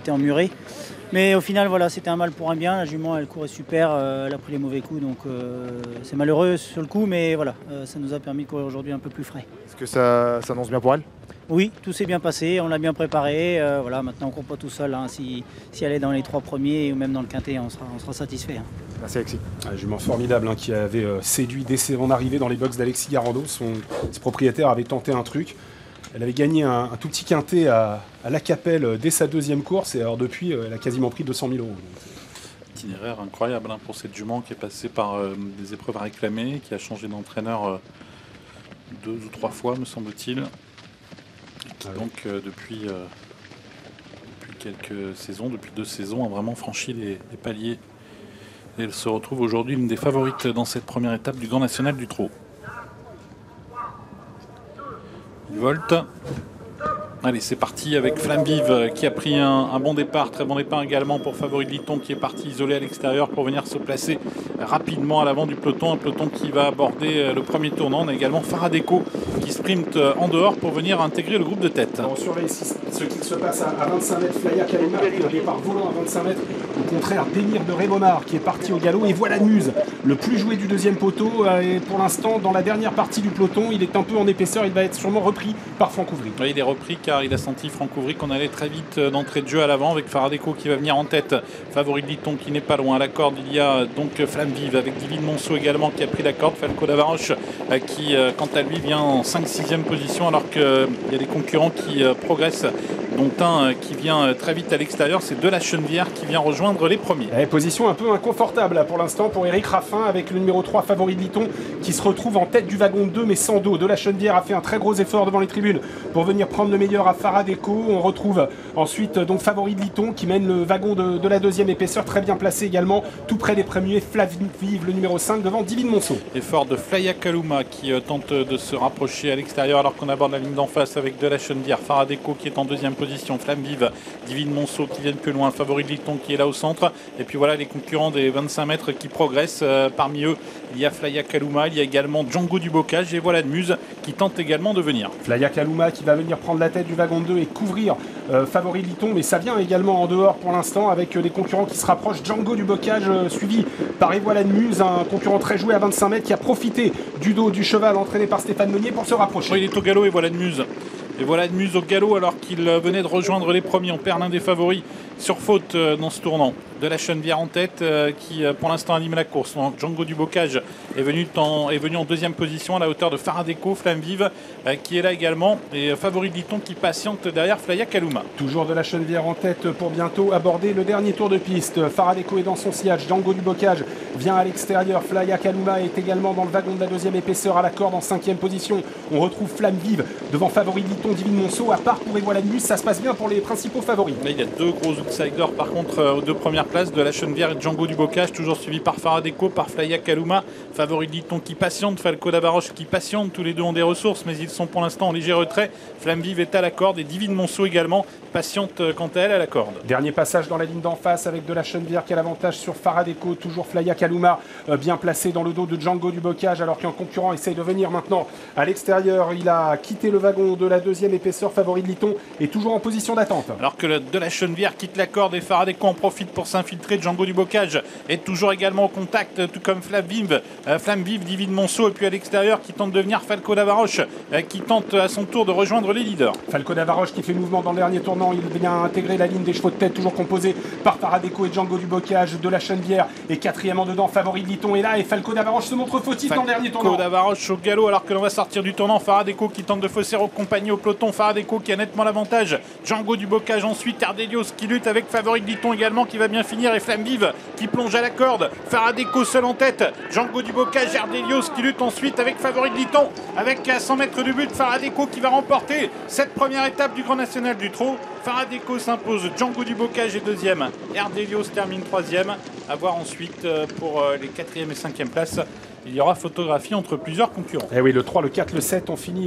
était emmurée. Mais au final, voilà, c'était un mal pour un bien. La jument, elle courait super, elle a pris les mauvais coups, donc c'est malheureux sur le coup, mais voilà, ça nous a permis de courir aujourd'hui un peu plus frais. Est-ce que ça s'annonce bien pour elle? Oui, tout s'est bien passé, on l'a bien préparé. Voilà, maintenant on ne court pas tout seul. Hein. Si elle est dans les 3 premiers ou même dans le quintet, on sera satisfait. Hein. Merci Alexis. Un jument formidable qui avait séduit dès son arrivée dans les box d'Alexis Garando. Ses propriétaires avaient tenté un truc. Elle avait gagné un tout petit quintet à La Capelle dès sa 2e course. Et alors depuis, elle a quasiment pris 200 000 €. Itinéraire incroyable pour cette jument qui est passée par des épreuves à réclamer, qui a changé d'entraîneur 2 ou 3 fois, me semble-t-il. Donc depuis quelques saisons, depuis 2 saisons, a vraiment franchi les paliers. Et elle se retrouve aujourd'hui l'une des favorites dans cette première étape du Grand National du Trot. Il volte. Allez, c'est parti avec Flamme Vive qui a pris un bon départ, très bon départ également pour Favori de Liton qui est parti isolé à l'extérieur pour venir se placer rapidement à l'avant du peloton. Un peloton qui va aborder le premier tournant. On a également Faradeco qui sprint en dehors pour venir intégrer le groupe de tête. On surveille ce qui se passe à 25 mètres. Flaya Kalema a pris un départ volant à 25 mètres. Au contraire, Délire de Rébonard qui est parti au galop. Et voilà Muse, le plus joué du 2e poteau. Et pour l'instant, dans la dernière partie du peloton, il est un peu en épaisseur. Il va être sûrement repris par Franck Ouvry. Oui, il est repris car il a senti Franck Ouvry qu'on allait très vite d'entrée de jeu à l'avant avec Faradeco qui va venir en tête. Favori de Liton qui n'est pas loin. À la corde, il y a donc Flamme Vive avec Divine Monceau également qui a pris la corde. Falco Davaroche qui, quant à lui, vient en 5-6e position alors qu'il y a des concurrents qui progressent, dont un qui vient très vite à l'extérieur. C'est De La Chenevière qui vient rejoindre les premiers. Position un peu inconfortable pour l'instant pour Eric Raffin avec le numéro 3 Favori de Liton qui se retrouve en tête du wagon 2 mais sans dos. De La Chenevière a fait un très gros effort devant les tribunes pour venir prendre le meilleur à Faradeco. On retrouve ensuite donc Favori de Liton qui mène le wagon de la 2e épaisseur, très bien placé également, tout près des premiers. Flamme Vive le numéro 5 devant Divine Monceau. Effort de Flaya Kaluma qui tente de se rapprocher à l'extérieur alors qu'on aborde la ligne d'en face avec De La Chenevière. Faradeco qui est en 2e position. Flamme Vive, Divine Monceau qui viennent plus loin. Favori de Liton qui est là au centre. Et puis voilà les concurrents des 25 mètres qui progressent. Parmi eux, il y a Flaya Kaluma, il y a également Django du Bocage et voilà de Muse qui tente également de venir. Flaya Kaluma qui va venir prendre la tête du wagon 2 et couvrir Favori de Liton, mais ça vient également en dehors pour l'instant avec des concurrents qui se rapprochent. Django du Bocage suivi par Evoila de Muse, un concurrent très joué à 25 mètres qui a profité du dos du cheval entraîné par Stéphane Meunier pour se rapprocher. Oui, il est au galop et voilà de Muse. Et voilà de Muse au galop alors qu'il venait de rejoindre les premiers. On perd l'un des favoris sur faute dans ce tournant. De La Chenevière en tête qui pour l'instant anime la course. Donc, Django du Bocage est venu en 2e position à la hauteur de Faradeco. Flamme Vive qui est là également. Et Favori de Liton qui patiente derrière Flaya Kaluma. Toujours De La Chenevière en tête pour bientôt aborder le dernier tour de piste. Faradeco est dans son sillage. Django du Bocage vient à l'extérieur. Flaya Kaluma est également dans le wagon de la 2e épaisseur à la corde en 5e position. On retrouve Flamme Vive devant Favori de Liton, Divine Monceau. À part pour Evoila de Muse, ça se passe bien pour les principaux favoris. Là, il y a 2 gros outsiders par contre aux 2 premières places, De La Chenevière et Django du Bocage, toujours suivi par Faradeco, par Flaya Kaluma. Favori de Liton qui patiente, Falco Davaroche qui patiente. Tous les deux ont des ressources mais ils sont pour l'instant en léger retrait. Flamme Vive est à la corde et Divine Monceau également patiente quant à elle à la corde. Dernier passage dans la ligne d'en face avec De La Chenevière qui a l'avantage sur Faradeco. Toujours Flaya Kaluma bien placé dans le dos de Django du Bocage alors qu'un concurrent essaye de venir maintenant à l'extérieur. Il a quitté le wagon de la 2e épaisseur. Favori de Liton est toujours en position d'attente. Alors que De La Chenevière quitte la corde et Faradeco en profite pour s'infiltrer. Django du Bocage est toujours également au contact, tout comme Flamme Vive, Divine Monceau et puis à l'extérieur qui tente de venir Falco Davaroche qui tente à son tour de rejoindre les leaders. Falco Davaroche qui fait mouvement dans le dernier tournant. Il vient intégrer la ligne des chevaux de tête toujours composée par Faradeco et Django du Bocage. De La Chenevière et 4e en dedans. Favori de Liton est là et Falco Davaroche se montre fautif dans le dernier tournant. Falco Davaroche au galop alors que l'on va sortir du tournant. Faradeco qui tente de fausser accompagné au peloton. Faradeco qui a nettement l'avantage. Django du Bocage ensuite. Ardelios qui lutte avec Favori de Liton également qui va bien finir et Flamme Vive qui plonge à la corde. Faradeco seul en tête. Django du Bocage et Ardelios qui lutte ensuite avec Favori de Liton. Avec à 100 mètres du but Faradeco qui va remporter cette première étape du Grand National du Trot. Faradeco s'impose, Django du Bocage est 2e. Ardelios termine 3e. À voir ensuite pour les 4e et 5e places. Il y aura photographie entre plusieurs concurrents. Eh oui, le 3, le 4, le 7 ont fini